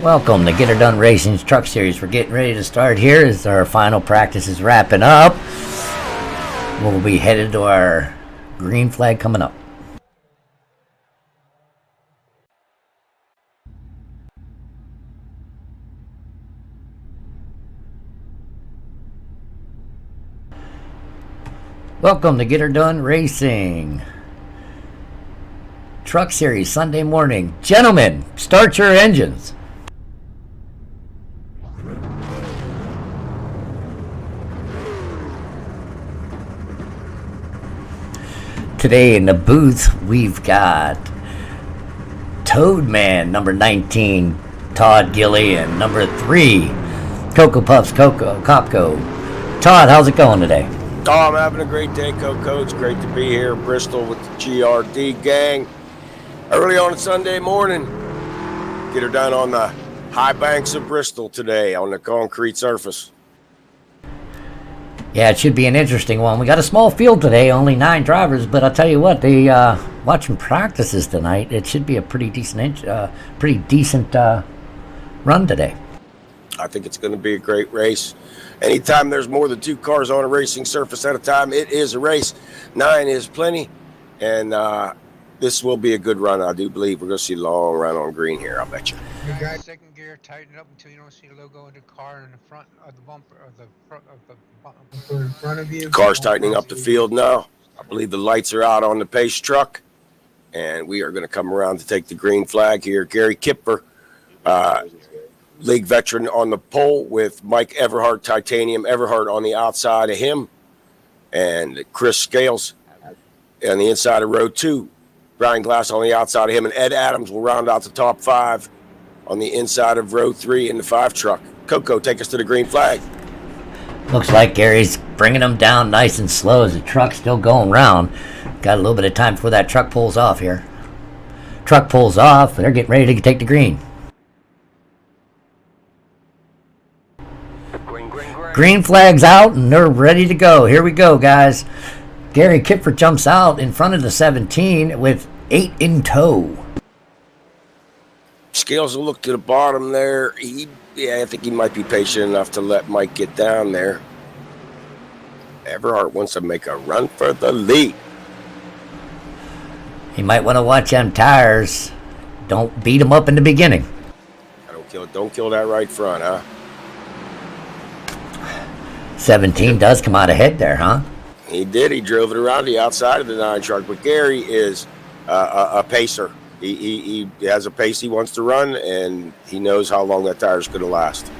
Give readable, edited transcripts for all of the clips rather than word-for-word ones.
Welcome to Get Her Done Racing's Truck Series. We're getting ready to start here as our final practice is wrapping up. We'll be headed to our green flag coming up. Welcome to Get Her Done Racing Truck Series Sunday morning. Gentlemen, start your engines. Today in the booth, we've got Toadman, number 19, Todd Gillian, number 3, Cocoa Puffs, Copco. Todd, how's it going today? Oh, I'm having a great day, Coco. It's great to be here in Bristol with the GRD gang. Early on a Sunday morning, get her done on the high banks of Bristol today on the concrete surface. Yeah, it should be an interesting one. We got a small field today, only 9 drivers, but I'll tell you what, they watching practices tonight. It should be a pretty decent run today. I think it's going to be a great race. Anytime there's more than 2 cars on a racing surface at a time, it is a race. 9 is plenty, and this will be a good run. I do believe we're going to see a long run on green here, I'll bet you. You guys, second gear, tighten it up until you don't see the logo in the car in the front of the bumper, or the front of the bumper in front of you. The car's tightening up the field now. I believe the lights are out on the pace truck, and we are going to come around to take the green flag here. Gary Kipper, league veteran on the pole with Mike Everhart, Titanium Everhart on the outside of him, and Chris Scales on the inside of row 2. Brian Glass on the outside of him, and Ed Adams will round out the top 5 on the inside of row 3 in the 5 truck. Coco, take us to the green flag. Looks like Gary's bringing them down nice and slow as the truck's still going round. Got a little bit of time before that truck pulls off here. Truck pulls off. They're getting ready to take the green. Green flag's out, and they're ready to go. Here we go, guys. Gary Kipper jumps out in front of the 17 with 8 in tow. Scales will look to the bottom there. I think he might be patient enough to let Mike get down there. Everhart wants to make a run for the lead. He might want to watch them tires. Don't beat them up in the beginning. Don't kill that right front, huh? 17 does come out ahead there, huh? He did. He drove it around the outside of the 9 truck. But Gary is a pacer. He has a pace he wants to run, and he knows how long that tire is going to last.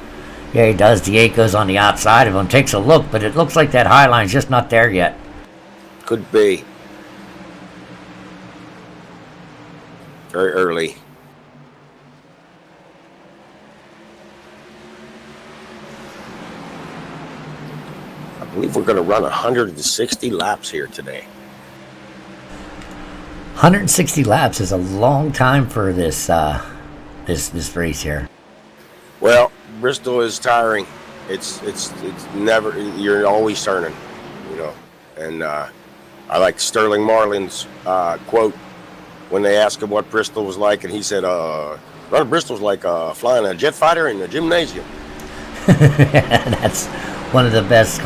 Yeah, he does. The 8 goes on the outside of him. Takes a look, but it looks like that high line's just not there yet. Could be. Very early. I believe we're going to run 160 laps here today. 160 laps is a long time for this this race here. Well, Bristol is tiring. It's never, you're always turning, you know. And I like Sterling Marlin's quote when they asked him what Bristol was like, and he said, running Bristol's like flying a jet fighter in the gymnasium. That's one of the best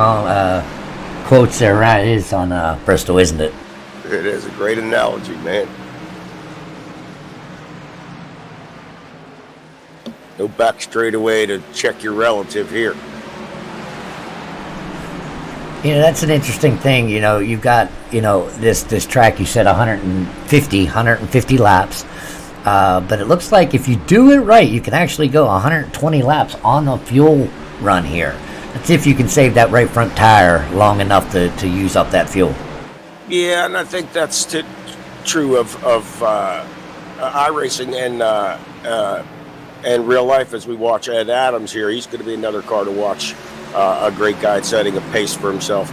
quotes there is on Bristol, isn't it? It is a great analogy, man. No back straightaway to check your relative here. You know, that's an interesting thing. You know, you've got, this track, you said 150 laps. But it looks like if you do it right, you can actually go 120 laps on a fuel run here. That's if you can save that right front tire long enough to use up that fuel. Yeah, and I think that's true of iRacing and real life as we watch Ed Adams here. He's going to be another car to watch, a great guy setting a pace for himself.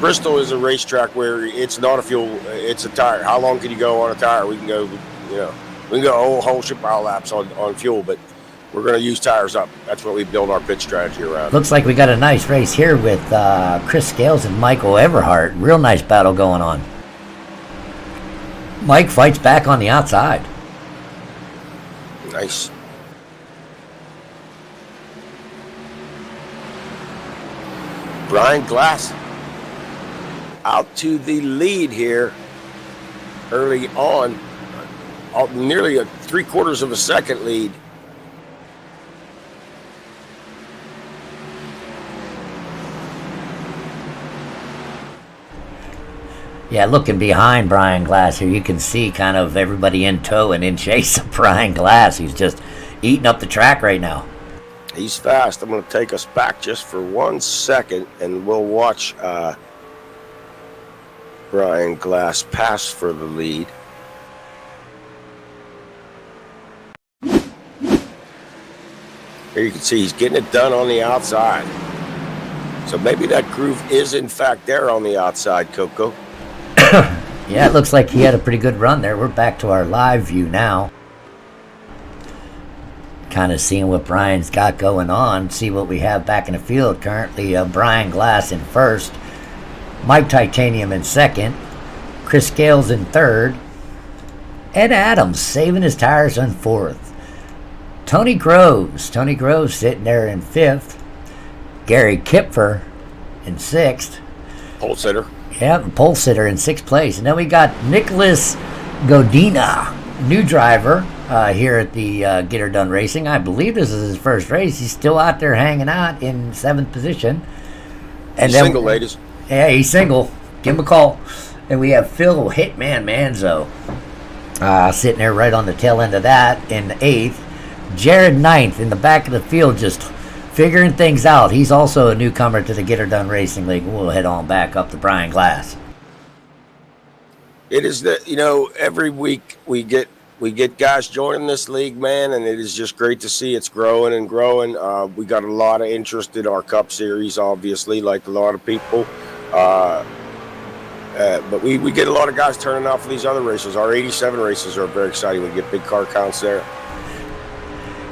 Bristol is a racetrack where it's not a fuel, it's a tire. How long can you go on a tire? We can go, a whole ship hour laps on fuel, but we're going to use tires up. That's what we build our pit strategy around. Looks like we got a nice race here with Chris Scales and Michael Everhart. Real nice battle going on. Mike fights back on the outside. Nice. Brian Glass out to the lead here early on, nearly a 3/4 of a second lead. Yeah, looking behind Brian Glass here, you can see kind of everybody in tow and in chase of Brian Glass. He's just eating up the track right now. He's fast. I'm going to take us back just for 1 second, and we'll watch Brian Glass pass for the lead. Here you can see he's getting it done on the outside. So maybe that groove is in fact there on the outside, Coco. Yeah, it looks like he had a pretty good run there. We're back to our live view now. Kind of seeing what Brian's got going on. See what we have back in the field. Currently, Brian Glass in first. Mike Titanium in second. Chris Scales in third. Ed Adams saving his tires in fourth. Tony Groves sitting there in fifth. Gary Kipfer in sixth. Pole sitter. Yeah, the pole sitter in sixth place. And then we got Nicholas Godina, new driver here at the Get Her Done Racing. I believe this is his first race. He's still out there hanging out in seventh position. And he's single, ladies. Yeah, he's single. Give him a call. And we have Phil Hitman Manzo sitting there right on the tail end of that in eighth. Jared ninth in the back of the field, just figuring things out. He's also a newcomer to the Get Her Done Racing League. We'll head on back up to Brian Glass. It is that, every week we get guys joining this league, man, and it is just great to see it's growing and growing. We got a lot of interest in our Cup Series, obviously, like a lot of people. But we get a lot of guys turning out for these other races. Our 87 races are very exciting. We get big car counts there.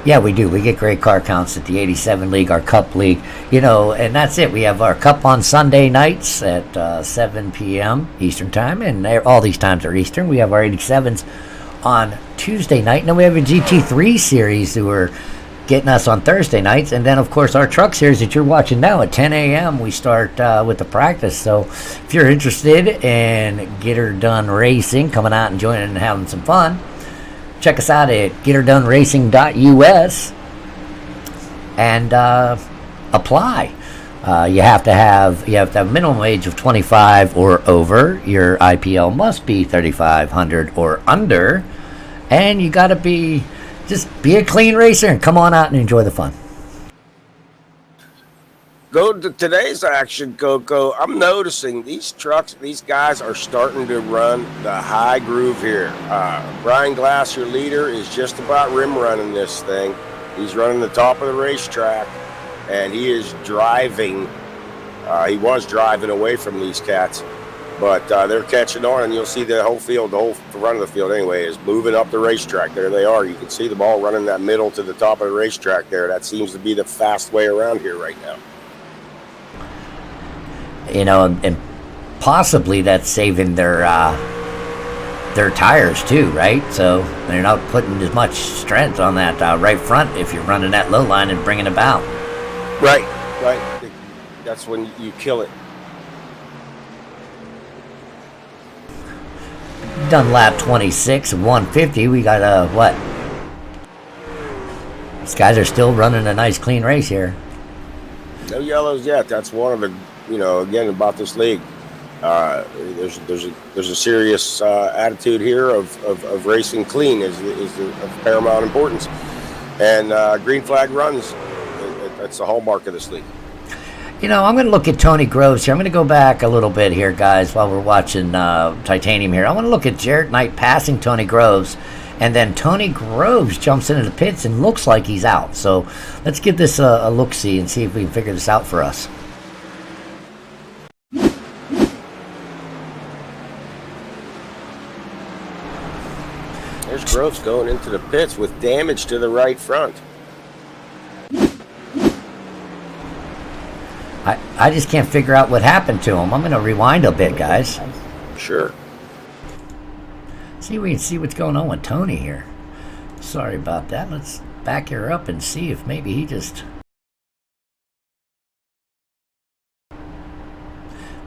Yeah, we do. We get great car counts at the 87 League, our Cup League, and that's it. We have our Cup on Sunday nights at 7 p.m. Eastern Time, and all these times are Eastern. We have our 87s on Tuesday night, and then we have a GT3 series who are getting us on Thursday nights, and then, of course, our truck series that you're watching now at 10 a.m. We start with the practice. So if you're interested in Get Her Done Racing, coming out and joining and having some fun, check us out at getherdoneracing.us and apply. You have to have a minimum age of 25 or over. Your IPL must be 3,500 or under, and you got to be a clean racer and come on out and enjoy the fun. Go to today's action, Coco. I'm noticing these guys are starting to run the high groove here. Brian Glass, your leader, is just about rim running this thing. He's running the top of the racetrack, and he is driving. He was driving away from these cats, but they're catching on, and you'll see the whole front of the field anyway, is moving up the racetrack. There they are. You can see them all running that middle to the top of the racetrack there. That seems to be the fast way around here right now. And possibly that's saving their tires too, right? So they're not putting as much strength on that right front if you're running that low line and bringing it out. Right. That's when you kill it. Done lap 26 of 150. We got what? These guys are still running a nice clean race here. No yellows yet. That's one of the, again, about this league. There's a serious attitude here of racing clean is of paramount importance. And green flag runs, that's the hallmark of this league. I'm going to look at Tony Groves here. I'm going to go back a little bit here, guys, while we're watching Titanium here. I want to look at Jared Knight passing Tony Groves, and then Tony Groves jumps into the pits and looks like he's out. So let's give this a look-see and see if we can figure this out for us. There's Groves going into the pits with damage to the right front. I just can't figure out what happened to him. I'm going to rewind a bit, guys. Sure. See if we can see what's going on with Tony here. Sorry about that. Let's back her up and see if maybe he just...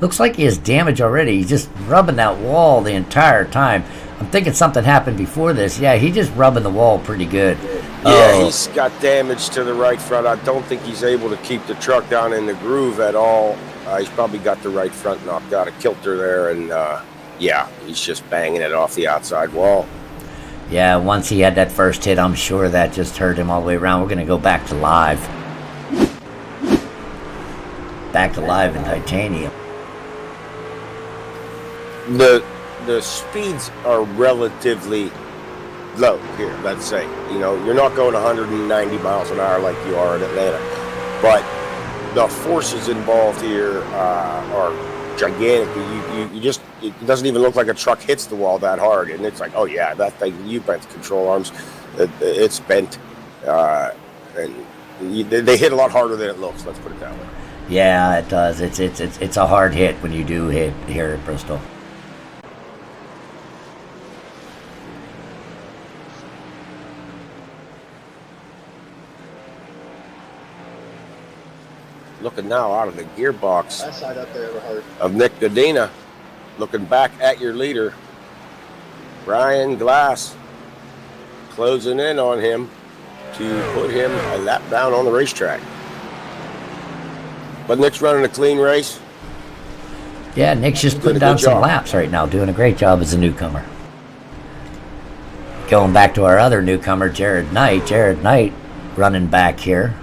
Looks like he has damage already. He's just rubbing that wall the entire time. I'm thinking something happened before this. Yeah, he's just rubbing the wall pretty good. Yeah, he's got damage to the right front. I don't think he's able to keep the truck down in the groove at all. He's probably got the right front knocked out of kilter there, and yeah, he's just banging it off the outside wall. Yeah, once he had that first hit, I'm sure that just hurt him all the way around. We're going to go back to live. Back to live in titanium. The speeds are relatively low here, let's say. You know, you're not going 190 miles an hour like you are in Atlanta, but the forces involved here are gigantic. You just, it doesn't even look like a truck hits the wall that hard, and it's like, oh yeah, that thing, you bent the control arms, it's bent, and they hit a lot harder than it looks. Let's put it that way. Yeah, it does. It's a hard hit when you do hit here at Bristol. Looking now out of the gearbox That side up there hurt. of Nick Godina, looking back at your leader, Brian Glass, closing in on him to put him a lap down on the racetrack. But Nick's running a clean race. Yeah, Nick's just putting down some laps right now, doing a great job as a newcomer. Going back to our other newcomer, Jared Knight. Jared Knight running back here.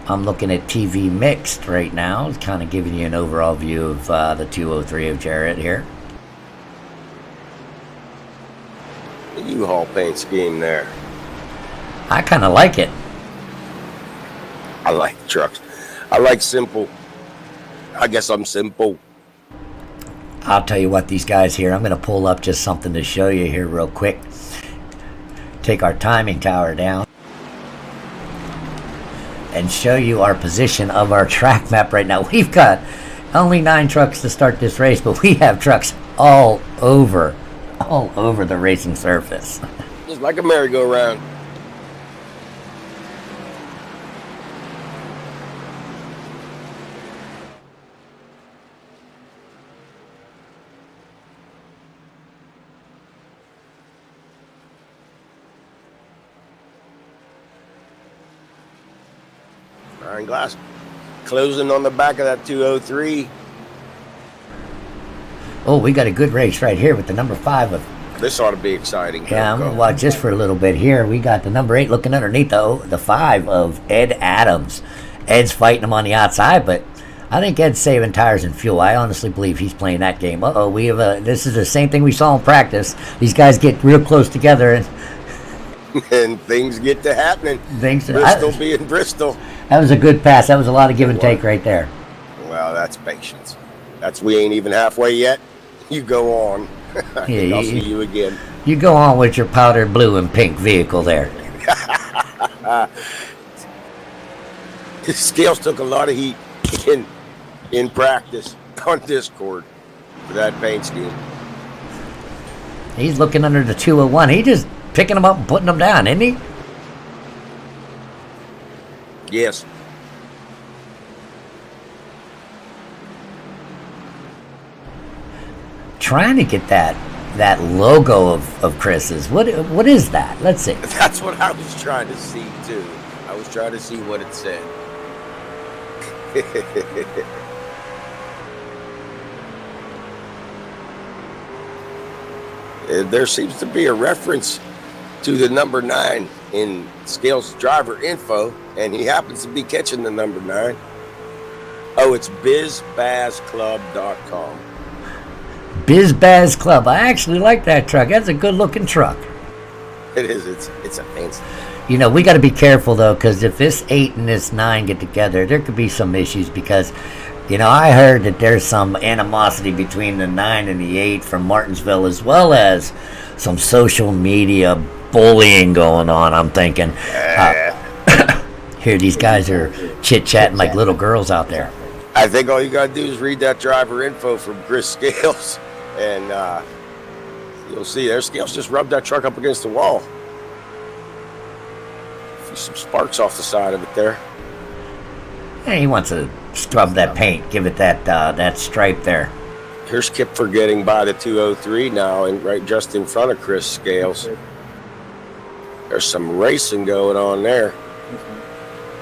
I'm looking at TV Mixed right now, kind of giving you an overall view of the 203 of Jared here. The U-Haul paint scheme there. I kind of like it. I like trucks. I like simple. I guess I'm simple. I'll tell you what, these guys here, I'm going to pull up just something to show you here real quick. Take our timing tower down and show you our position of our track map right now. We've got only 9 trucks to start this race, but we have trucks all over the racing surface. Just like a merry-go-round. Brian Glass closing on the back of that 203. Oh, we got a good race right here with the number 5 of... This ought to be exciting. Yeah, I'm going to watch this for a little bit here. We got the number 8 looking underneath the 5 of Ed Adams. Ed's fighting him on the outside, but I think Ed's saving tires and fuel. I honestly believe he's playing that game. Uh-oh, we have this is the same thing we saw in practice. These guys get real close together and things get to happening. Bristol being Bristol. That was a good pass. That was a lot of give and take right there. Well, that's patience. We ain't even halfway yet. You go on. Yeah, I'll see you again. You go on with your powder blue and pink vehicle there. Scales took a lot of heat in practice on Discord for that paint scheme. He's looking under the 201. He just picking them up and putting them down, isn't he? Yes. Trying to get that logo of Chris's. What is that? Let's see. That's what I was trying to see too. I was trying to see what it said. There seems to be a reference to the number 9 in Scales driver info, and he happens to be catching the number 9. Oh, it's bizbazclub.com. BizBaz Club. I actually like that truck. That's a good looking truck. It is. It's a fancy. You know, we got to be careful though, because if this 8 and this 9 get together, there could be some issues because, you know, I heard that there's some animosity between the 9 and the 8 from Martinsville, as well as some social media bullying going on. I'm thinking, here these guys are chit-chatting like little girls out there. I think all you got to do is read that driver info from Chris Scales, and you'll see there Scales just rubbed that truck up against the wall. Some sparks off the side of it there. He wants to scrub that paint, give it that stripe there. Here's Kipfer getting by the 203 now, and right just in front of Chris Scales. There's some racing going on there.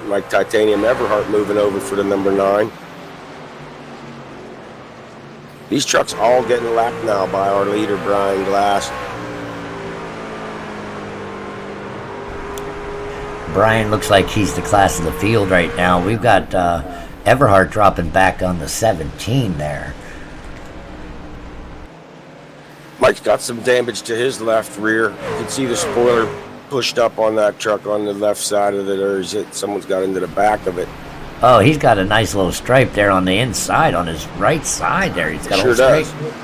Like Titanium Everhart moving over for the number 9. These trucks all getting lapped now by our leader, Brian Glass. Brian looks like he's the class of the field right now. We've got Everhart dropping back on the 17 there. Mike's got some damage to his left rear. You can see the spoiler pushed up on that truck on the left side of it, or is it someone's got into the back of it? Oh, he's got a nice little stripe there on the inside, on his right side there. He's got Sure a little does. stripe.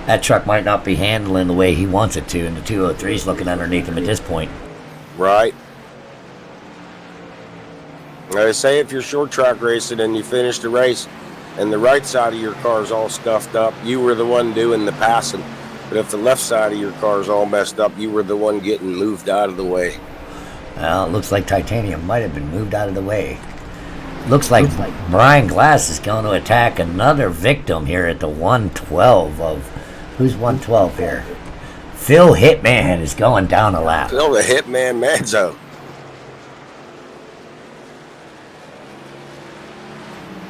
That truck might not be handling the way he wants it to, and the 203's looking underneath him at this point. Right. I say if you're short track racing and you finish the race and the right side of your car's all scuffed up, you were the one doing the passing. But if the left side of your car's all messed up, you were the one getting moved out of the way. Well, it looks like Titanium might have been moved out of the way. Looks like Brian Glass is going to attack another victim here at the 112 of... Who's 112 here? Phil Hitman is going down a lap. Phil the Hitman Manzo.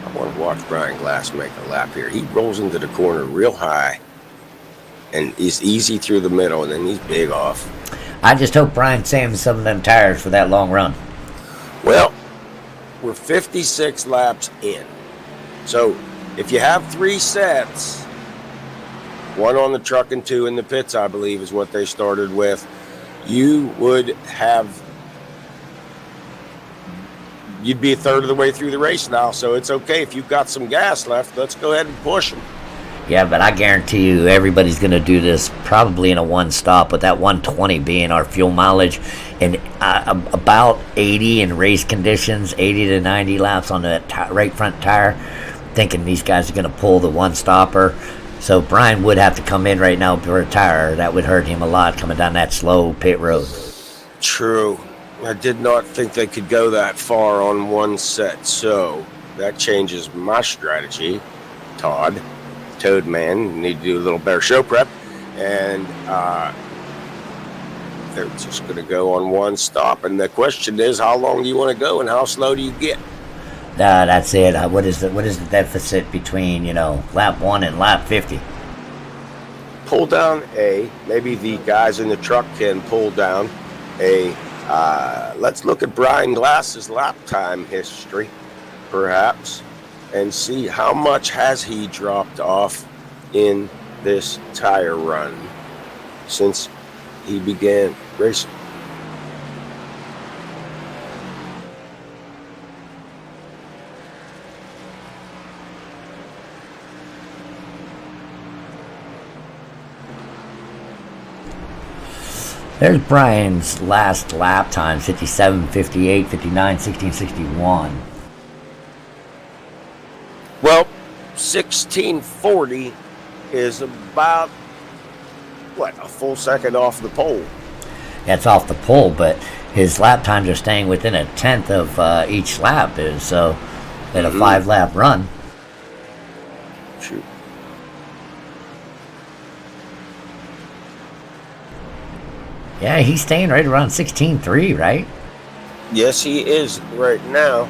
I want to watch Brian Glass make a lap here. He rolls into the corner real high, and he's easy through the middle, and then he's big off. I just hope Brian saves some of them tires for that long run. Well, we're 56 laps in. So if you have 3 sets, 1 on the truck and 2 in the pits, I believe is what they started with, you'd be a third of the way through the race now. So it's okay if you've got some gas left. Let's go ahead and push them. Yeah, but I guarantee you everybody's going to do this probably in a one stop, with that 120 being our fuel mileage, and about 80 in race conditions, 80 to 90 laps on the right front tire, thinking these guys are going to pull the one stopper. So Brian would have to come in right now for a tire. That would hurt him a lot coming down that slow pit road. True. I did not think they could go that far on one set, so that changes my strategy, Todd. Toadman, need to do a little better show prep, and they're just going to go on one stop. And the question is, how long do you want to go, and how slow do you get? That's it. What is the deficit between lap 1 and lap 50? Pull down maybe the guys in the truck can pull down let's look at Brian Glass's lap time history, perhaps, and see how much has he dropped off in this tire run since he began racing. There's Brian's last lap time, 57, 58, 59, 16, 61. Well, 1640 is about, a full second off the pole. That's off the pole, but his lap times are staying within a tenth of each lap, in a 5-lap run. Shoot. Yeah, he's staying right around 16.3, right? Yes, he is right now.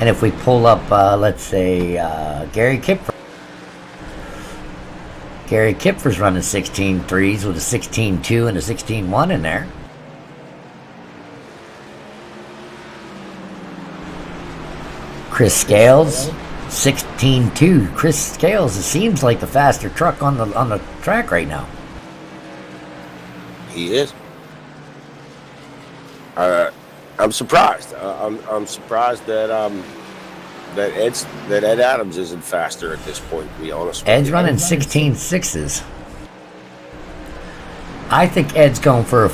And if we pull up, let's say, Gary Kipfer. Gary Kipfer's running 16.3s with a 16.2 and a 16.1 in there. Chris Scales, 16.2. Chris Scales, it seems like the faster truck on the track right now. He is. I'm surprised. I'm surprised that Ed Adams isn't faster at this point, to be honest with you. Ed's running 16.6s. I think Ed's going for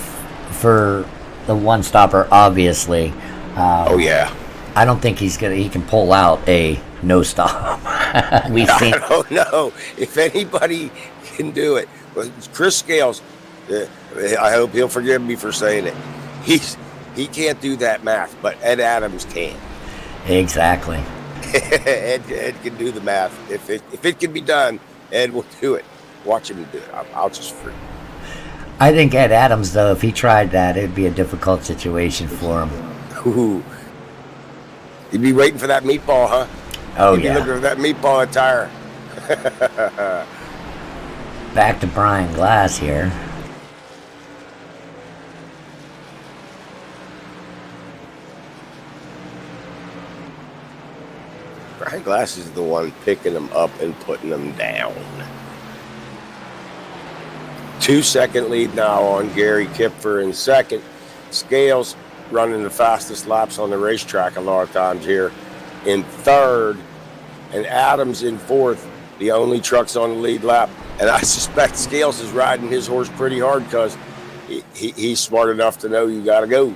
the one stopper, obviously. Oh yeah. I don't think he can pull out a no stop. I don't know if anybody can do it. But Chris Scales, I hope he'll forgive me for saying it. He can't do that math, but Ed Adams can. Exactly. Ed can do the math. If it can be done, Ed will do it. Watch him do it. I'll just freak. I think Ed Adams, though, if he tried that, it'd be a difficult situation for him. Ooh. You'd be waiting for that meatball, huh? Oh, You'd be yeah. looking for that meatball attire. Back to Brian Glass here. Brian Glass is the one picking them up and putting them down. 2-second lead now on Gary Kipfer in second. Scales running the fastest laps on the racetrack a lot of times here in third, and Adams in fourth, the only trucks on the lead lap. And I suspect Scales is riding his horse pretty hard because he's smart enough to know you got to go.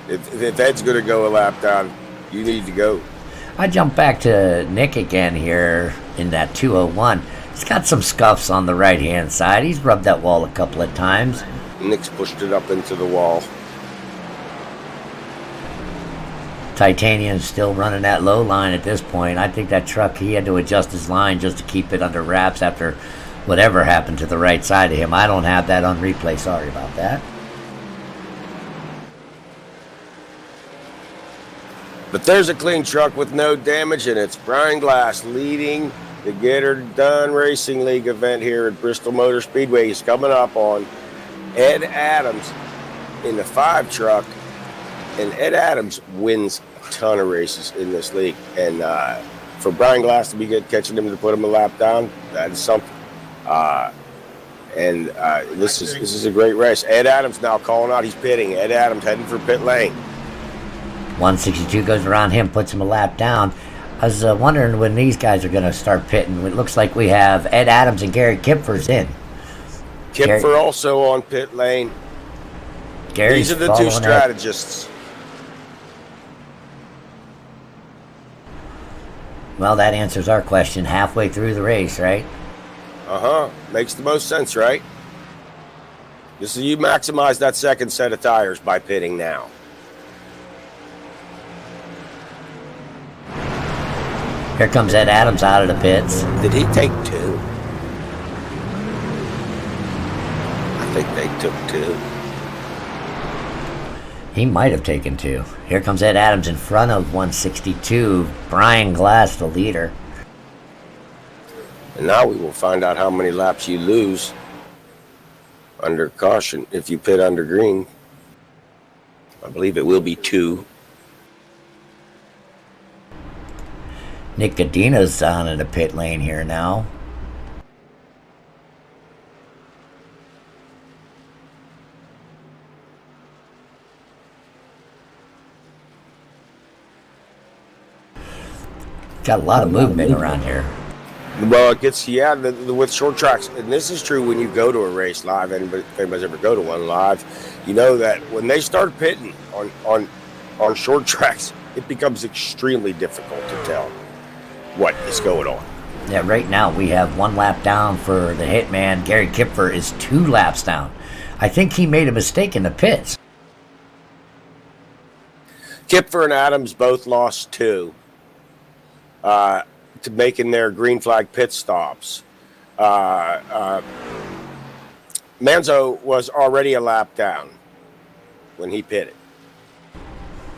If Ed's going to go a lap down, you need to go. I jump back to Nick again here in that 201. He's got some scuffs on the right-hand side. He's rubbed that wall a couple of times. Nick's pushed it up into the wall. Titanium's still running that low line at this point. I think that truck, he had to adjust his line just to keep it under wraps after whatever happened to the right side of him. I don't have that on replay. Sorry about that. But there's a clean truck with no damage, and it's Brian Glass leading the Get Her Done Racing League event here at Bristol Motor Speedway. He's coming up on Ed Adams in the 5 truck, and Ed Adams wins a ton of races in this league. And for Brian Glass to be good, catching him to put him a lap down, that is something. This is a great race. Ed Adams now calling out. He's pitting. Ed Adams heading for pit lane. 162 goes around him, puts him a lap down. I was wondering when these guys are going to start pitting. It looks like we have Ed Adams and Gary Kipfer's in. Kipfer also on pit lane. Gary's These are the two strategists. Well, that answers our question halfway through the race, right? Makes the most sense, right? This is you maximize that second set of tires by pitting now. Here comes Ed Adams out of the pits. Did he take 2? I think they took 2. He might have taken 2. Here comes Ed Adams in front of 162. Brian Glass, the leader. And now we will find out how many laps you lose under caution if you pit under green. I believe it will be 2. Nick Godina's down in the pit lane here now. Got a lot of movement around here. Well, it gets, with short tracks, and this is true when you go to a race live, and if anybody's ever go to one live, you know that when they start pitting on short tracks, it becomes extremely difficult to tell what is going on. Yeah, right now we have 1 lap down for the hitman. Gary Kipfer is 2 laps down. I think he made a mistake in the pits. Kipfer and Adams both lost 2 to making their green flag pit stops. Manzo was already a lap down when he pitted.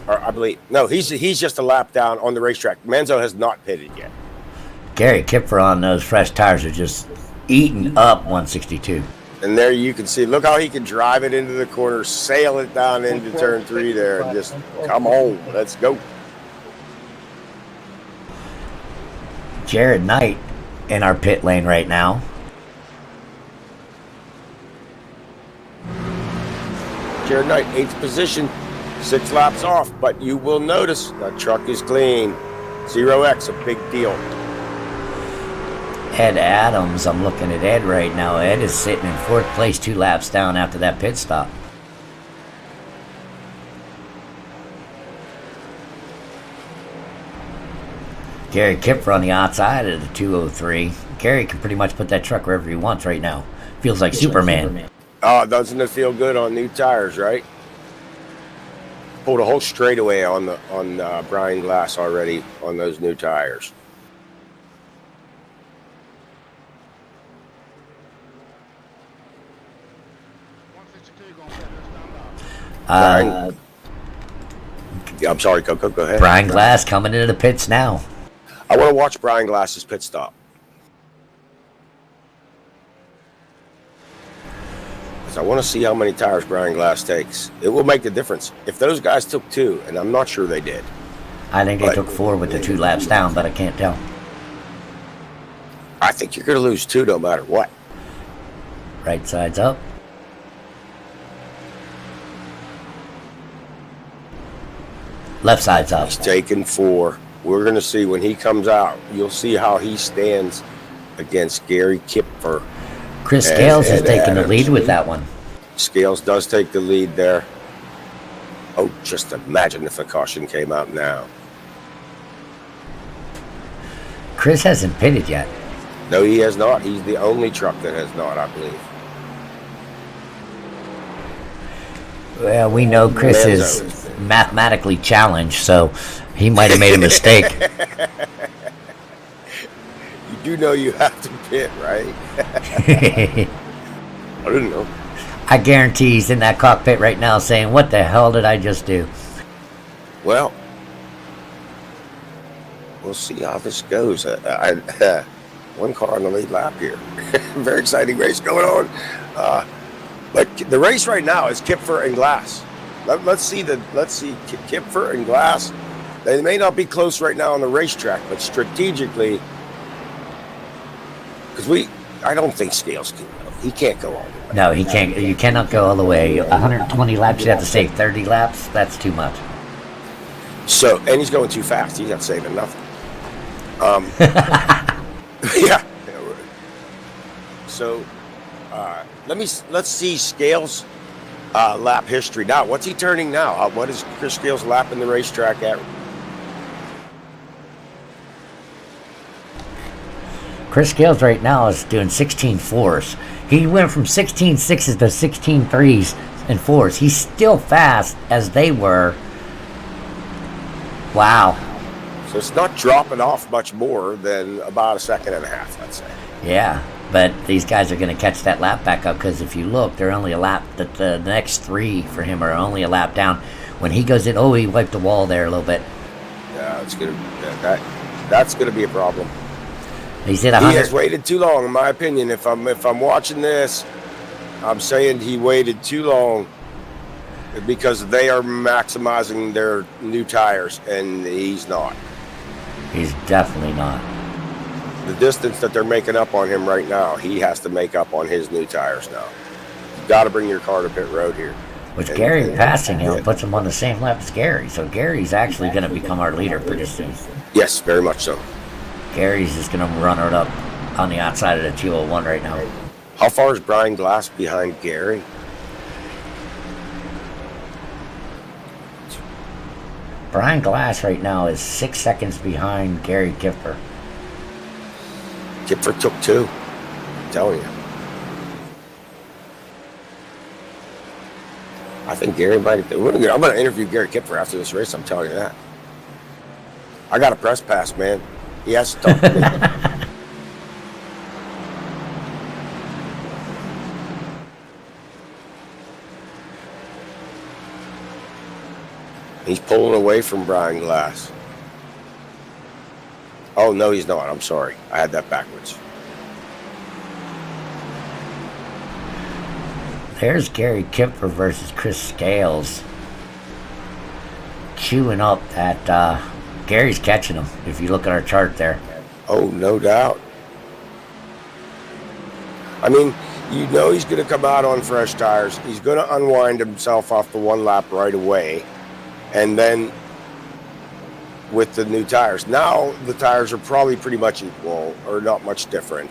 Or I believe, no, he's just a lap down on the racetrack. Manzo has not pitted yet. Gary Kipfer on those fresh tires are just eating up 162. And there you can see, look how he can drive it into the corner, sail it down into turn 3 there, and just come on, let's go. Jared Knight in our pit lane right now. Jared Knight, 8th position, 6 laps off, but you will notice that truck is clean. 0X, a big deal. Ed Adams, I'm looking at Ed right now. Ed is sitting in 4th place, 2 laps down after that pit stop. Gary Kipfer on the outside of the 203. Gary can pretty much put that truck wherever he wants right now. Feels like Superman. Oh, doesn't it feel good on new tires, right? Pulled a whole straightaway on Brian Glass already on those new tires. 162 gonna set this time up. Uh, Yeah, I'm sorry, Coco. Go ahead. Brian Glass coming into the pits now. I want to watch Brian Glass's pit stop. Because I want to see how many tires Brian Glass takes. It will make the difference. If those guys took 2, and I'm not sure they did. I think they took 4 with the 2 laps down, but I can't tell. I think you're going to lose 2 no matter what. Right side's up. Left side's up. He's taking 4. We're going to see when he comes out. You'll see how he stands against Gary Kipfer. Chris Scales is Ed taking the Adams. lead with that one. Scales does take the lead there. Oh, just imagine if the caution came out now. Chris hasn't pitted yet. No, he has not. He's the only truck that has not, I believe. Well, we know Chris is mathematically challenged, so he might have made a mistake. You do know you have to pit, right? I didn't know. I guarantee he's in that cockpit right now saying, what the hell did I just do? Well, we'll see how this goes. One car on the lead lap here. Very exciting race going on. But the race right now is Kipfer and Glass. Let's see Kipfer and Glass. They may not be close right now on the racetrack, but strategically, because I don't think Scales can go. He can't go all the way. No, he can't. You cannot go all the way. 120 laps, you have to save 30 laps. That's too much. So, and he's going too fast. He's not saving nothing. Yeah. So, let's see Scales' lap history now. What's he turning now? What is Chris Scales lapping the racetrack at? Chris Scales right now is doing 16.4s. He went from 16.6s to 16.3s and 4s. He's still fast as they were. Wow. So it's not dropping off much more than about a second and a half, let's say. Yeah, but these guys are going to catch that lap back up because if you look, they're only a lap. The next 3 for him are only a lap down. When he goes in, he wiped the wall there a little bit. Yeah, that's gonna be a problem. He's at He 100. has waited too long, in my opinion. If I'm watching this, I'm saying he waited too long because they are maximizing their new tires, and he's not. He's definitely not. The distance that they're making up on him right now, he has to make up on his new tires now. You've got to bring your car to pit road here. Which Gary passing him puts him on the same lap as Gary. So Gary's actually going to become our leader pretty soon. Yes, very much so. Gary's just going to run it up on the outside of the 201 right now. How far is Brian Glass behind Gary? Brian Glass right now is 6 seconds behind Gary Kipfer. Kipfer took 2. I'm telling you. I think Gary might have. I'm going to interview Gary Kipfer after this race, I'm telling you that. I got a press pass, man. He has to talk to me. He's pulling away from Brian Glass. Oh, no, he's not. I'm sorry. I had that backwards. There's Gary Kipfer versus Chris Scales. Chewing up that Gary's catching him, if you look at our chart there. Oh, no doubt. I mean, you know he's going to come out on fresh tires. He's going to unwind himself off the 1 lap right away. And then with the new tires. Now the tires are probably pretty much equal or not much different.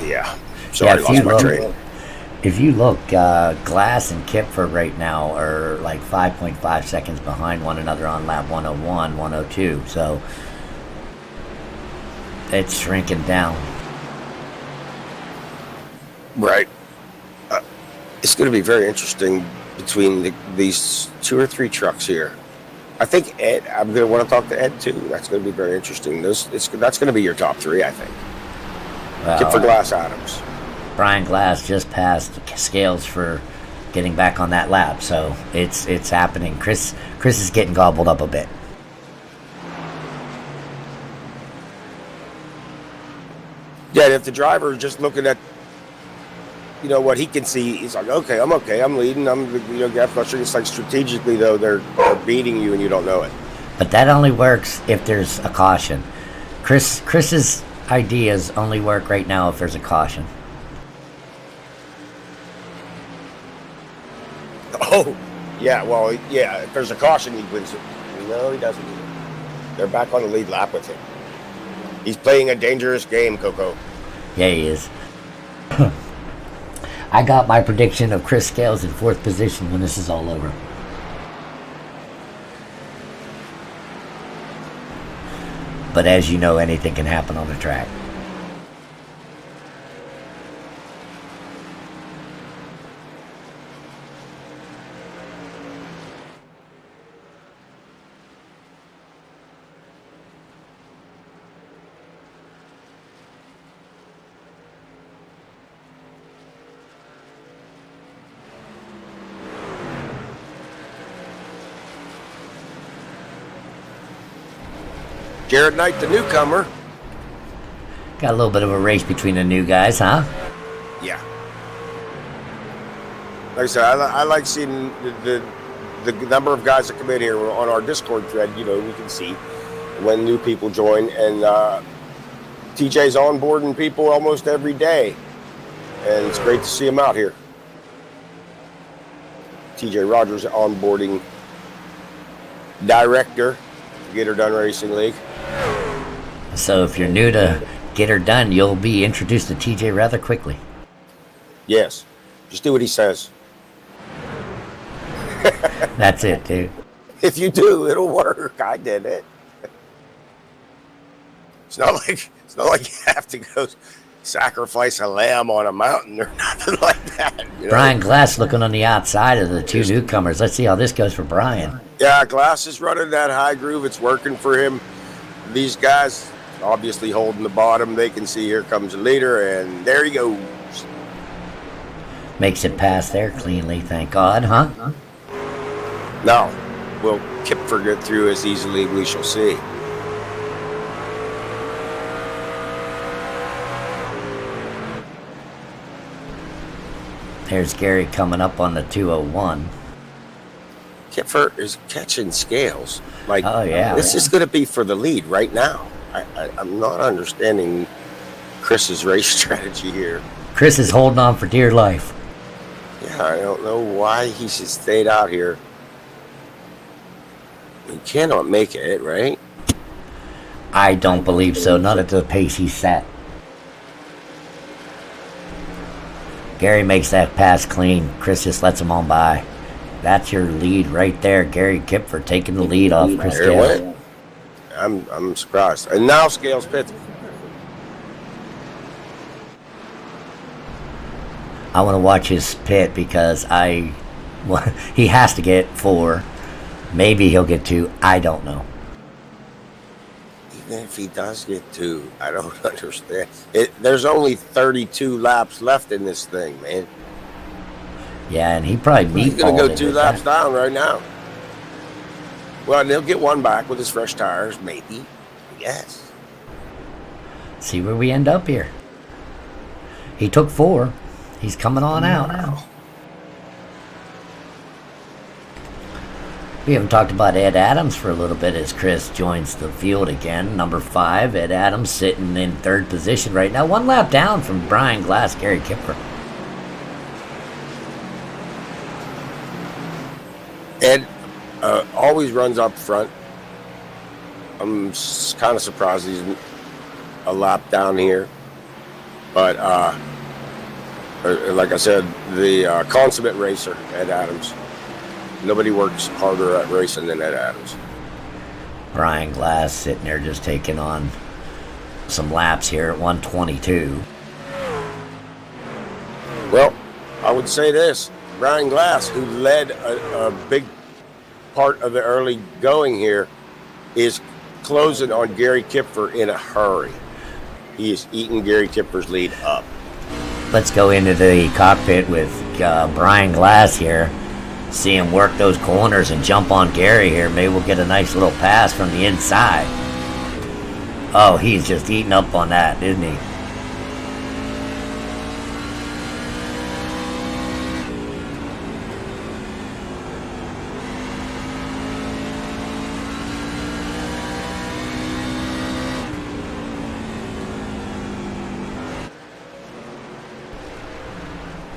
Yeah. Sorry, I lost my train. If you look, Glass and Kipfer right now are like 5.5 seconds behind one another on lap 101, 102. So it's shrinking down. Right. It's going to be very interesting between these 2 or 3 trucks here. I think Ed. I'm going to want to talk to Ed too. That's going to be very interesting. That's going to be your top 3, I think. Kip for Glass Adams. Brian Glass just passed Scales for getting back on that lap, so it's happening. Chris is getting gobbled up a bit. Yeah, if the driver is just looking at, what he can see, he's like, okay, I'm leading, gas pressure. It's like strategically though, they're beating you and you don't know it. But that only works if there's a caution. Chris's ideas only work right now if there's a caution. Oh, yeah, well, yeah, if there's a caution, he wins it. No, he doesn't. They're back on the lead lap with him. He's playing a dangerous game, Coco. Yeah, he is. I got my prediction of Chris Scales in 4th position when this is all over. But as you know, anything can happen on the track. Jared Knight, the newcomer. Got a little bit of a race between the new guys, huh? Yeah. Like I said, I like seeing the number of guys that come in here on our Discord thread. We can see when new people join, and TJ's onboarding people almost every day, and it's great to see him out here. TJ Rogers, onboarding director, Get Her Done Racing League. So if you're new to Get Her Done, you'll be introduced to TJ rather quickly. Yes. Just do what he says. That's it, dude. If you do, it'll work. I did it. It's not like you have to go sacrifice a lamb on a mountain or nothing like that. Brian Glass looking on the outside of the 2 newcomers. Let's see how this goes for Brian. Yeah, Glass is running that high groove. It's working for him. These guys obviously holding the bottom. They can see here comes the leader, and there he goes. Makes it past there cleanly, thank God, huh? Now, will Kipfer get through as easily? We shall see. There's Gary coming up on the 201. Kipfer is catching Scales. Like, oh, yeah. This is going to be for the lead right now. I'm not understanding Chris's race strategy here. Chris is holding on for dear life. Yeah, I don't know why he should stayed out here. He cannot make it, right? I don't believe so. Not at the pace he's set. Gary makes that pass clean. Chris just lets him on by. That's your lead right there. Gary Kipfer taking the lead off Chris Scales. I'm surprised. And now Scales pits. I want to watch his pit because he has to get 4. Maybe he'll get 2. I don't know. Even if he does get 2, I don't understand. There's only 32 laps left in this thing, man. Yeah, and he probably He's going to go 2 laps down right now. Well, and he'll get 1 back with his fresh tires, maybe. Yes. See where we end up here. He took 4. He's coming on out now. We haven't talked about Ed Adams for a little bit as Chris joins the field again. Number 5, Ed Adams sitting in 3rd position right now. 1 lap down from Brian Glass, Gary Kipfer. Ed always runs up front. I'm kind of surprised he's a lap down here. But like I said, the consummate racer, Ed Adams. Nobody works harder at racing than Ed Adams. Brian Glass sitting there just taking on some laps here at 122. Well, I would say this. Brian Glass, who led a big part of the early going here, is closing on Gary Kipfer in a hurry. He is eating Gary Kipfer's lead up. Let's go into the cockpit with Brian Glass here. See him work those corners and jump on Gary here. Maybe we'll get a nice little pass from the inside. Oh, he's just eating up on that, isn't he?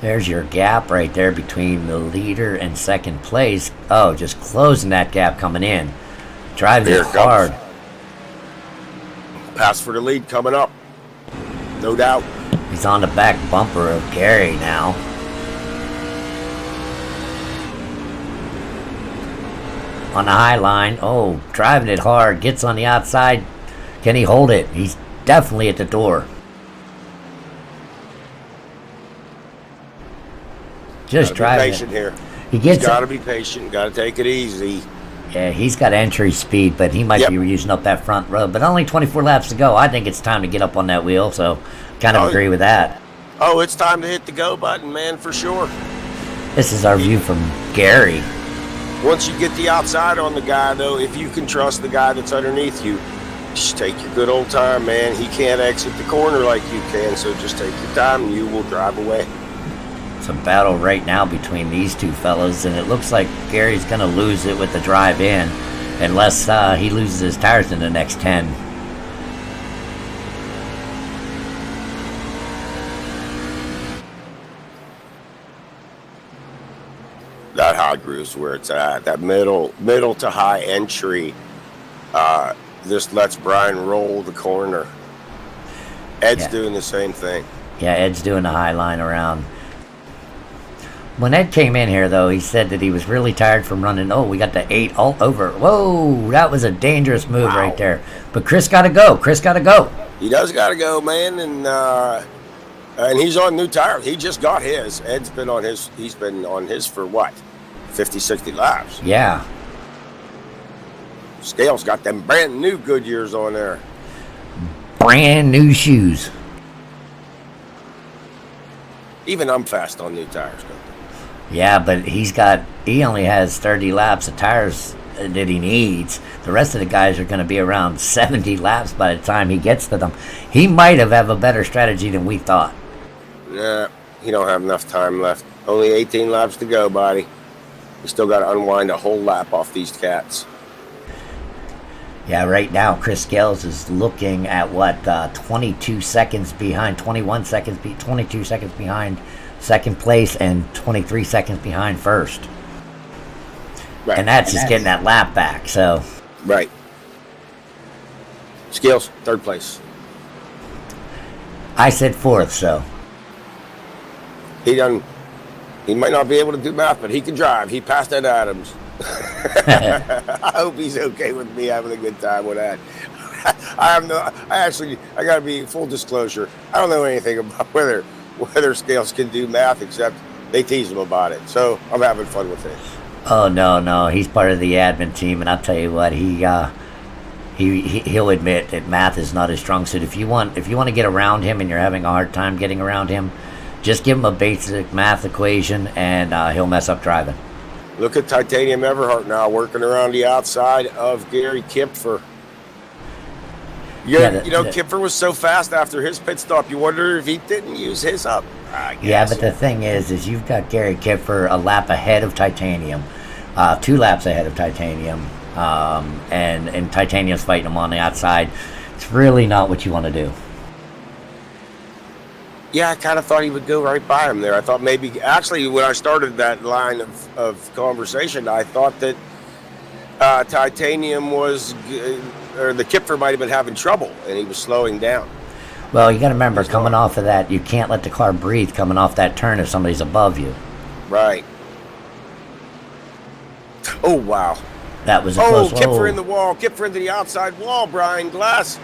There's your gap right there between the leader and second place. Oh, just closing that gap coming in. Drives it hard. Pass for the lead coming up. No doubt. He's on the back bumper of Gary now. On the high line. Oh, driving it hard. Gets on the outside. Can he hold it? He's definitely at the door. Just driving. Patient here. He's got to be patient. Got to take it easy. Yeah, he's got entry speed, but he might be using up that front row. But only 24 laps to go. I think it's time to get up on that wheel, so kind of agree with that. Oh, it's time to hit the go button, man, for sure. This is our view from Gary. Once you get the outside on the guy, though, if you can trust the guy that's underneath you, just take your good old time, man. He can't exit the corner like you can, so just take your time and you will drive away. It's a battle right now between these two fellas, and it looks like Gary's going to lose it with the drive in unless he loses his tires in the next 10. That high groove's where it's at. That middle to high entry. This lets Brian roll the corner. Ed's doing the same thing. Yeah, Ed's doing the high line around. When Ed came in here, though, he said that he was really tired from running. Oh, we got the 8 all over. Whoa, that was a dangerous move right there. But Chris got to go. He does got to go, man, and he's on new tires. He just got his. Ed's been on his. He's been on his for what, 50, 60 laps. Yeah. Scale's got them brand new Goodyears on there. Brand new shoes. Even I'm fast on new tires. Yeah, but he only has 30 laps of tires that he needs. The rest of the guys are going to be around 70 laps by the time he gets to them. He might have a better strategy than we thought. Nah, he don't have enough time left. Only 18 laps to go, buddy. We still got to unwind a whole lap off these cats. Yeah, right now Chris Scales is looking at 22 seconds behind, 22 seconds behind second place and 23 seconds behind first. Right. And that's just getting that lap back, so. Right. Scales, third place. I said fourth, so. He might not be able to do math, but he can drive. He passed Ed Adams. I hope he's okay with me having a good time with that. I got to be full disclosure. I don't know anything about whether Scales can do math, except they tease him about it. So I'm having fun with it. Oh no, he's part of the admin team, and I'll tell you what, he'll admit that math is not his strong suit. If you want to get around him and you're having a hard time getting around him, just give him a basic math equation, and he'll mess up driving. Look at Titanium Everhart now working around the outside of Gary Kipfer. Kipfer was so fast after his pit stop, you wonder if he didn't use his up. Yeah, but the thing is you've got Gary Kipfer a lap ahead of Titanium, 2 laps ahead of Titanium, and Titanium's fighting him on the outside. It's really not what you want to do. Yeah, I kind of thought he would go right by him there. I thought maybe, actually, when I started that line of conversation, I thought that Titanium was, or the Kipfer might have been having trouble, and he was slowing down. Well, you got to remember, coming off of that, you can't let the car breathe coming off that turn if somebody's above you. Right. Oh, wow. That was a close one. Kipfer in the wall. Kipfer into the outside wall, Brian Glass.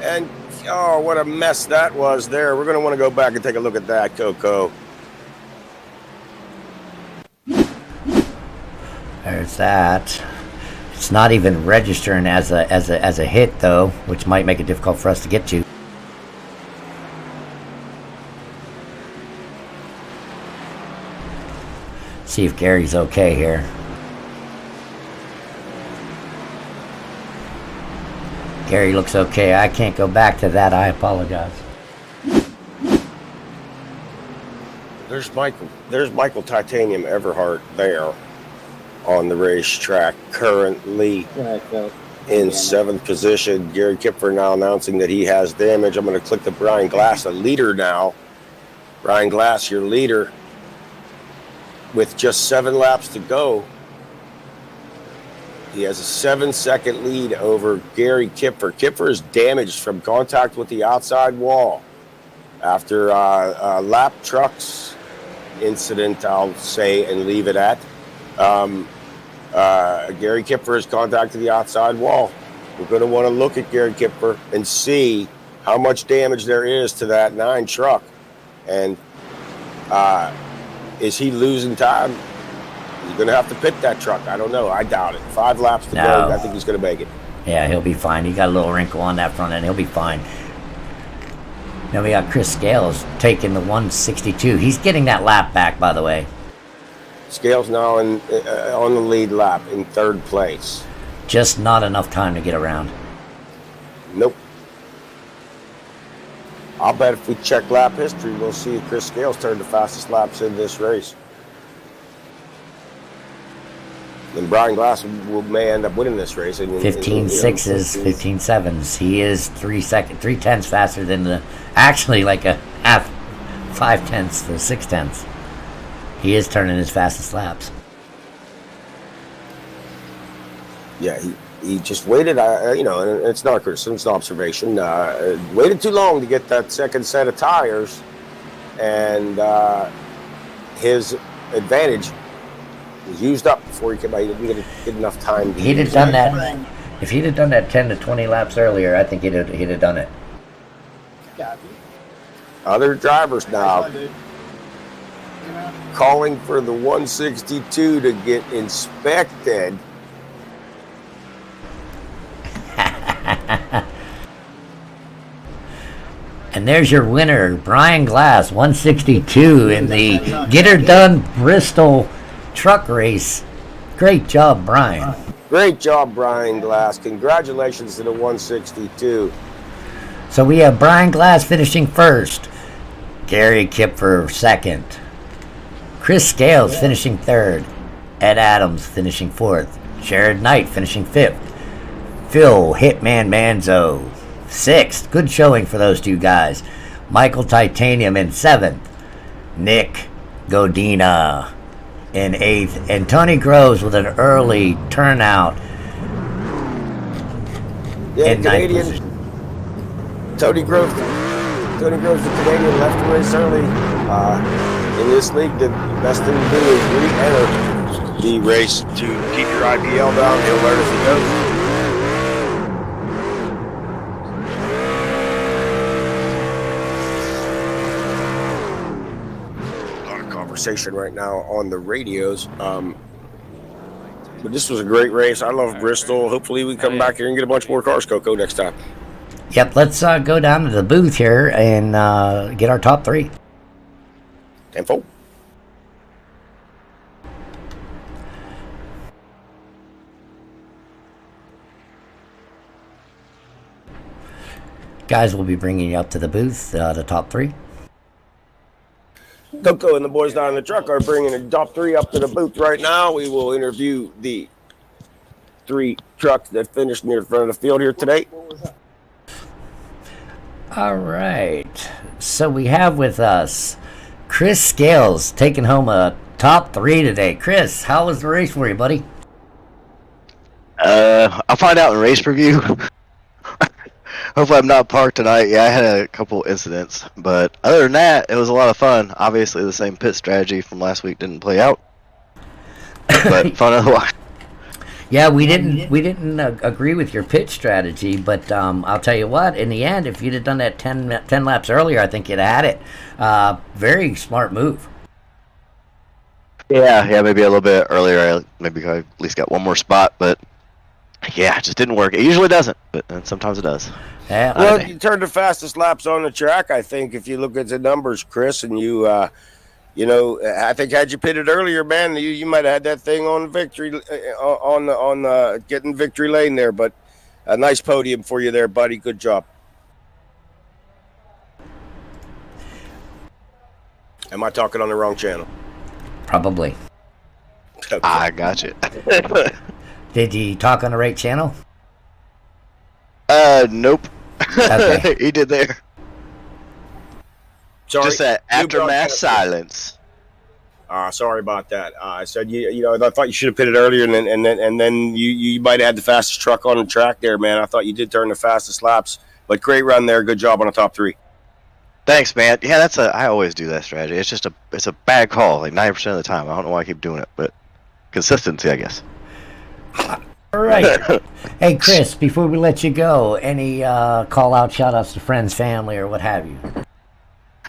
And, what a mess that was there. We're going to want to go back and take a look at that, Coco. There's that. It's not even registering as a hit though, which might make it difficult for us to get to. See if Gary's okay here. Gary looks okay. I can't go back to that. I apologize. There's Michael Titanium Everhart there on the racetrack, currently in 7th position. Gary Kipfer now announcing that he has damage. I'm going to click the Brian Glass, the leader now. Brian Glass, your leader, with just 7 laps to go. He has a 7-second lead over Gary Kipfer. Kipfer is damaged from contact with the outside wall after a lap trucks incident, I'll say, and leave it at. Gary Kipfer has contacted the outside wall. We're going to want to look at Gary Kipfer and see how much damage there is to that 9 truck. And is he losing time? He's going to have to pit that truck. I don't know. I doubt it. 5 laps to go. I think he's going to make it. Yeah, he'll be fine. He got a little wrinkle on that front end. He'll be fine. Now we got Chris Scales taking the 162. He's getting that lap back, by the way. Scales now on the lead lap in 3rd place. Just not enough time to get around. Nope. I'll bet if we check lap history, we'll see Chris Scales turn the fastest laps in this race. And Brian Glass may end up winning this race. 15.6s, 15.7s. He is 3/10 faster than actually like a half, 5/10 to 6/10. He is turning his fastest laps. Yeah, he just waited, and it's not a criticism, it's an observation. Waited too long to get that second set of tires, and his advantage was used up before he came out. He didn't get enough time. He'd have done that. If he'd have done that 10 to 20 laps earlier, I think he'd have done it. Other drivers now calling for the 162 to get inspected. And there's your winner, Brian Glass, 162 in the Get Her Done Bristol truck race. Great job, Brian. Great job, Brian Glass. Congratulations to the 162. So we have Brian Glass finishing first, Gary Kipfer second, Chris Scales finishing third, Ed Adams finishing fourth, Jared Knight finishing fifth, Phil Hitman Manzo sixth. Good showing for those two guys. Michael Titanium in seventh, Nick Godina in eighth, and Tony Groves with an early turnout in ninth position. Tony Groves, the Canadian, left the race early. In this league, the best thing to do is re-enter the race to keep your IPL down. He'll learn as he goes. A lot of conversation right now on the radios. But this was a great race. I love Bristol. Hopefully we come back here and get a bunch more cars, Coco, next time. Yep, let's go down to the booth here and get our top three. 10-4. Guys, we'll be bringing you up to the booth, the top three. Coco and the boys down in the truck are bringing the top three up to the booth right now. We will interview the 3 trucks that finished near the front of the field here today. All right, so we have with us Chris Scales taking home a top 3 today. Chris, how was the race for you, buddy? I'll find out in race preview. Hopefully I'm not parked tonight. Yeah, I had a couple incidents, but other than that, it was a lot of fun. Obviously, the same pit strategy from last week didn't play out, but fun otherwise. Yeah, we didn't agree with your pit strategy, but I'll tell you what. In the end, if you'd have done that 10 laps earlier, I think you'd have had it. Very smart move. Yeah, maybe a little bit earlier. Maybe I at least got one more spot, but yeah, it just didn't work. It usually doesn't, but sometimes it does. Yeah. Well, you turned the fastest laps on the track, I think, if you look at the numbers, Chris, and I think had you pitted earlier, man, you might have had that thing on victory on getting victory lane there. But a nice podium for you there, buddy. Good job. Am I talking on the wrong channel? Probably. Okay. I got you. Did you talk on the right channel? Nope. Okay. He did there. Sorry. Just that aftermath silence. Sorry about that. I said I thought you should have pitted earlier, and then you might have had the fastest truck on the track there, man. I thought you did turn the fastest laps, but great run there. Good job on the top 3. Thanks, man. Yeah, I always do that strategy. It's a bad call, like 90% of the time. I don't know why I keep doing it, but consistency, I guess. All right. Hey, Chris, before we let you go, any call-out, shout-outs to friends, family, or what have you?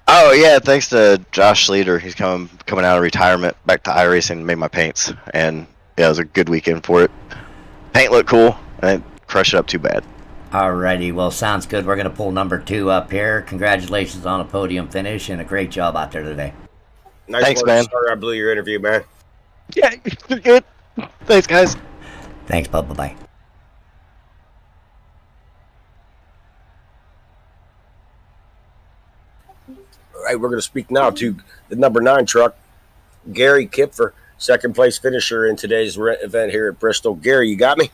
Oh, yeah, thanks to Josh Sleater. He's coming out of retirement back to iRacing, made my paints, and yeah, it was a good weekend for it. Paint looked cool. I didn't crush it up too bad. Alrighty, well, sounds good. We're going to pull number 2 up here. Congratulations on a podium finish and a great job out there today. Nice Thanks, work. man. Sorry I blew your interview, man. Yeah, you're good. Thanks, guys. Thanks, bud. Bye-bye. All right, we're going to speak now to the number 9 truck, Gary Kipfer, second place finisher in today's event here at Bristol. Gary, you got me?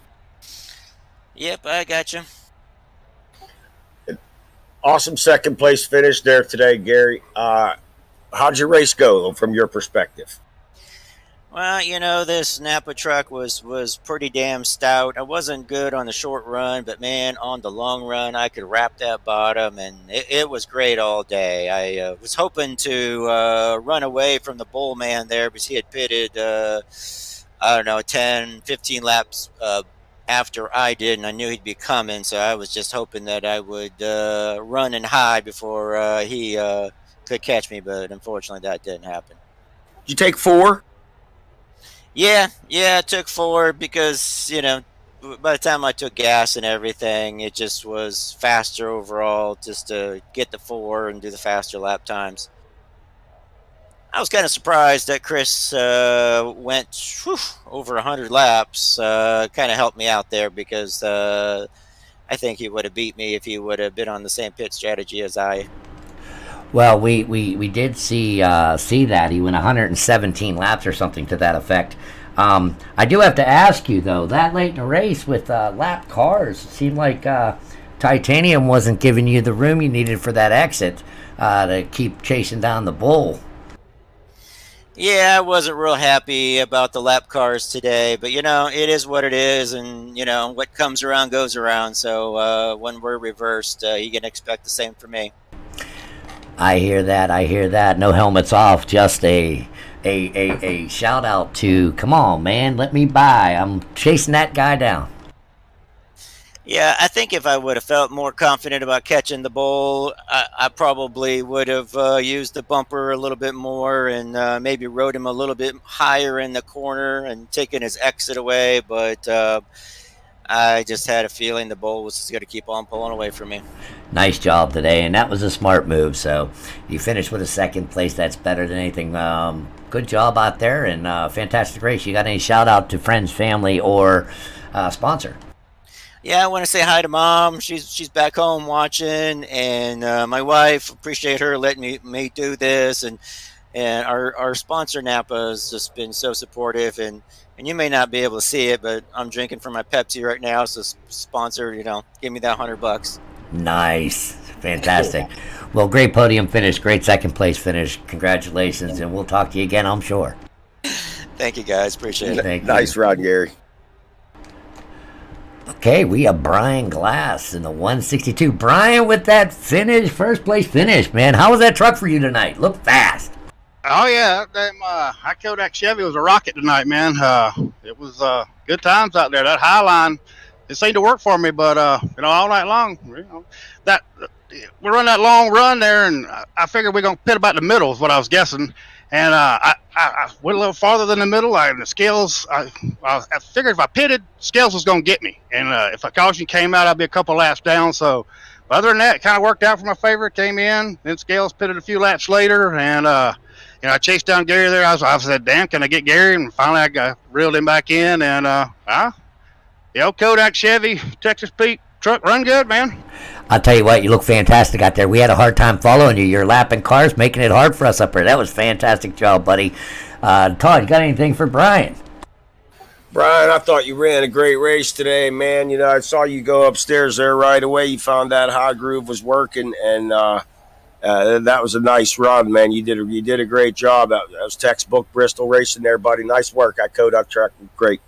Yep, I got you. Awesome second place finish there today, Gary. How'd your race go from your perspective? Well, this Napa truck was pretty damn stout. I wasn't good on the short run, but man, on the long run, I could wrap that bottom, and it was great all day. I was hoping to run away from the bull man there because he had pitted, 10, 15 laps after I did, and I knew he'd be coming, so I was just hoping that I would run and hide before he could catch me, but unfortunately that didn't happen. Did you take 4? Yeah, it took 4 because, by the time I took gas and everything, it just was faster overall just to get the 4 and do the faster lap times. I was kind of surprised that Chris went over 100 laps. Kind of helped me out there because I think he would have beat me if he would have been on the same pit strategy as I. Well, we did see that. He went 117 laps or something to that effect. I do have to ask you, though, that late in the race with lap cars, it seemed like Titanium wasn't giving you the room you needed for that exit to keep chasing down the bull. Yeah, I wasn't real happy about the lap cars today, but it is what it is, and what comes around goes around. So when we're reversed, you can expect the same from me. I hear that. No helmets off, just a shout out to, come on, man, let me by. I'm chasing that guy down. Yeah, I think if I would have felt more confident about catching the bull, I probably would have used the bumper a little bit more and maybe rode him a little bit higher in the corner and taken his exit away. But I just had a feeling the bull was just going to keep on pulling away from me. Nice job today, and that was a smart move. So you finished with a second place. That's better than anything. Good job out there, and fantastic race. You got any shout out to friends, family, or sponsor? Yeah, I want to say hi to Mom. She's back home watching, and my wife. Appreciate her letting me do this, and our sponsor Napa has just been so supportive, and you may not be able to see it, but I'm drinking from my Pepsi right now. So sponsor, give me that $100. Nice, fantastic. Well, great podium finish, great second place finish. Congratulations, and we'll talk to you again, I'm sure. Thank you, guys. Appreciate it. Nice run, Gary. Okay, we have Brian Glass in the 162. Brian with that finish, first place finish, man. How was that truck for you tonight? Look fast. Oh yeah, I killed that Chevy. It was a rocket tonight, man. It was good times out there. That high line, it seemed to work for me, but all night long, that we run that long run there, and I figured we're gonna pit about the middle is what I was guessing. and I went a little farther than the middle. And the scales, I figured if I pitted, scales was going to get me. And if a caution came out, I'd be a couple laps down. So other than that, it kind of worked out for my favor. Came in, then scales pitted a few laps later, and I chased down Gary there. I said, damn, can I get Gary? And finally I reeled him back in, and the old Kodak Chevy Texas Pete truck run good, man. I'll tell you what, you look fantastic out there. We had a hard time following you. You're lapping cars, making it hard for us up there. That was a fantastic job, buddy. Todd, you got anything for Brian? Brian, I thought you ran a great race today, man. You know, I saw you go upstairs there right away. You found that high groove was working, and that was a nice run, man. You did a great job. That was textbook Bristol racing there, buddy. Nice work. That Kodak truck, great.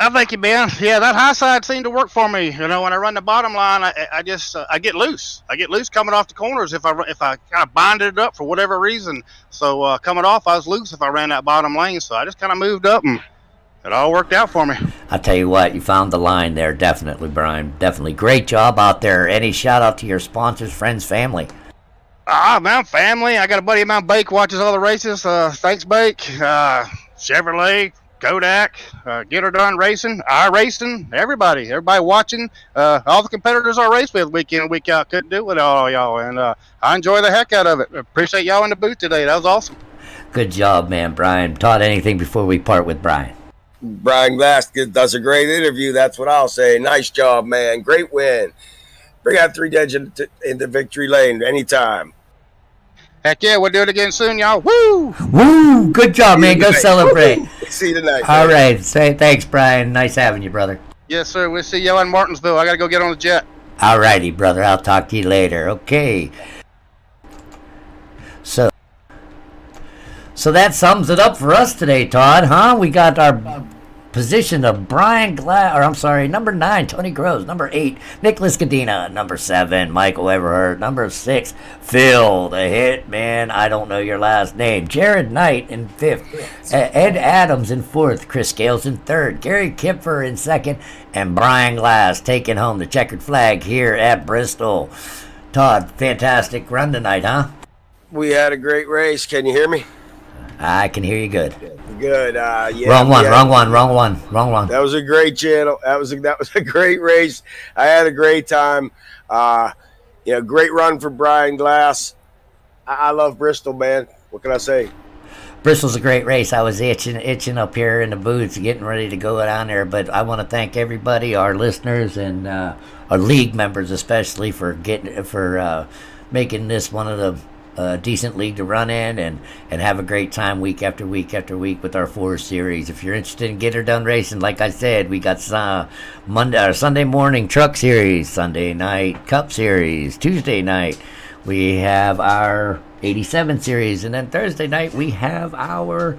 I thank you, man. Yeah, that high side seemed to work for me. You know, when I run the bottom line, I just I get loose. I get loose coming off the corners if I kind of binded it up for whatever reason. So coming off, I was loose if I ran that bottom lane. So I just kind of moved up, and it all worked out for me. I'll tell you what, you found the line there, definitely, Brian. Definitely. Great job out there. Any shout out to your sponsors, friends, family? Man, family. I got a buddy of mine, Bake, watches all the races. Thanks, Bake. Chevrolet, Kodak, Get Her Done Racing, iRacing, everybody watching. All the competitors I race with week in and week out. Couldn't do it with all y'all, and I enjoy the heck out of it. Appreciate y'all in the booth today. That was awesome. Good job, man, Brian. Todd, anything before we part with Brian? Brian Glass does a great interview. That's what I'll say. Nice job, man. Great win. Bring out 3 Dead into victory lane anytime. Heck yeah, we'll do it again soon, y'all. Woo! Woo! Good job, man. Go celebrate. Woo! See you tonight. All man. right. Say thanks, Brian. Nice having you, brother. Yes, sir. We'll see y'all in Martinsville. I got to go get on the jet. All righty, brother. I'll talk to you later. Okay. So that sums it up for us today, Todd, huh? We got our position of Brian number 9, Tony Groves. Number 8, Nicholas Cadena. Number 7, Michael Everhart. Number 6, Phil the Hitman. I don't know your last name. Jared Knight in 5th. Ed Adams in 4th. Chris Scales in 3rd. Gary Kipfer in 2nd. And Brian Glass taking home the checkered flag here at Bristol. Todd, fantastic run tonight, huh? We had a great race. Can you hear me? I can hear you good. Good. Yeah. Wrong one. That was a great channel. That was a great race. I had a great time. Great run for Brian Glass. I love Bristol, man. What can I say? Bristol's a great race. I was itching up here in the booths, getting ready to go down there. But I want to thank everybody, our listeners and our league members, especially for making this one of the decent league to run in and have a great time week after week after week with our 4 series. If you're interested in Get Her Done Racing, like I said, we got Sunday morning truck series, Sunday night cup series, Tuesday night we have our 87 series, and then Thursday night we have our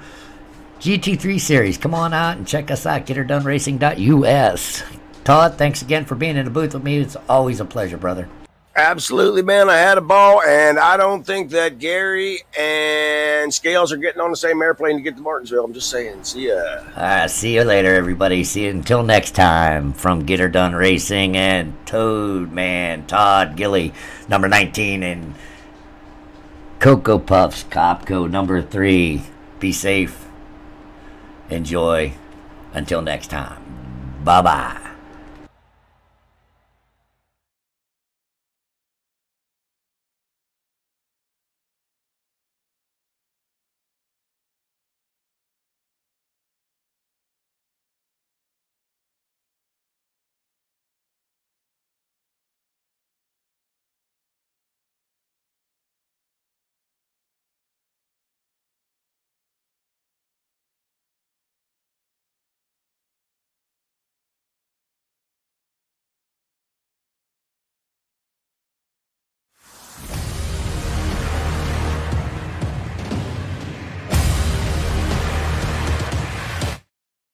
GT3 series. Come on out and check us out, getherdoneracing.us. Todd, thanks again for being in the booth with me. It's always a pleasure, brother. Absolutely, man. I had a ball, and I don't think that Gary and Scales are getting on the same airplane to get to Martinsville. I'm just saying. See ya. See you later, everybody. See you until next time. From Get Her Done Racing and Toad Man, Todd Gilly, number 19, and Cocoa Puffs, Copco, number 3. Be safe. Enjoy. Until next time. Bye-bye.